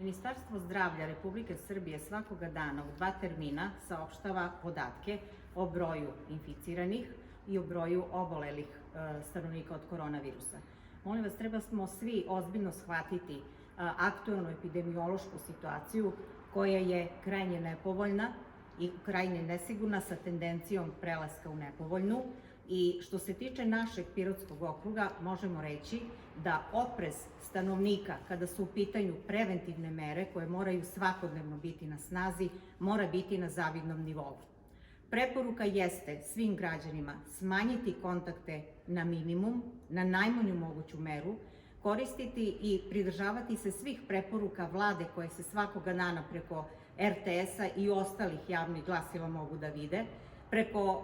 Ministarstvo zdravlja Republike Srbije svakoga dana u 2 termina saopštava podatke o broju inficiranih i o broju obolelih stanovnika od koronavirusa. Molim vas, trebamo svi ozbiljno shvatiti aktuelnu epidemiološku situaciju koja je krajnje nepovoljna i krajnje nesigurna sa tendencijom prelaska u nepovoljnu. I što se tiče našeg Pirotskog okruga, možemo reći da oprez stanovnika kada su u pitanju preventivne mere koje moraju svakodnevno biti na snazi, mora biti na zavidnom nivou. Preporuka jeste svim građanima smanjiti kontakte na minimum, na najmanju moguću meru, koristiti i pridržavati se svih preporuka vlade koje se svakoga dana preko RTS-a i ostalih javnih glasila mogu da vide, preko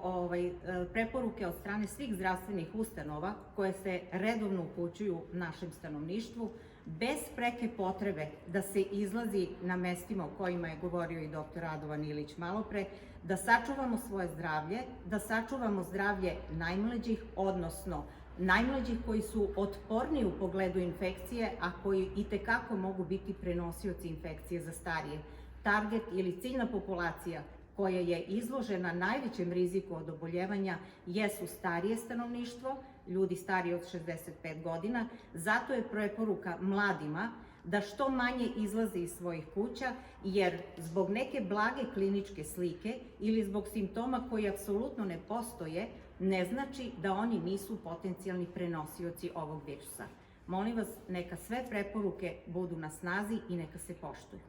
preporuke od strane svih zdravstvenih ustanova koje se redovno upućuju našem stanovništvu, bez preke potrebe da se izlazi na mestima o kojima je govorio i dr. Radovan Ilić malopre, da sačuvamo svoje zdravlje, da sačuvamo zdravlje najmlađih, odnosno najmlađih koji su otporniji u pogledu infekcije, a koji itekako mogu biti prenosioci infekcije za starije. Target ili ciljna populacija koja je izložena najvećem riziku od oboljevanja jesu starije stanovništvo, ljudi stariji od 65 godina, zato je preporuka mladima da što manje izlaze iz svojih kuća, jer zbog neke blage kliničke slike ili zbog simptoma koji apsolutno ne postoje, ne znači da oni nisu potencijalni prenosioci ovog virusa. Molim vas, neka sve preporuke budu na snazi i neka se poštuju.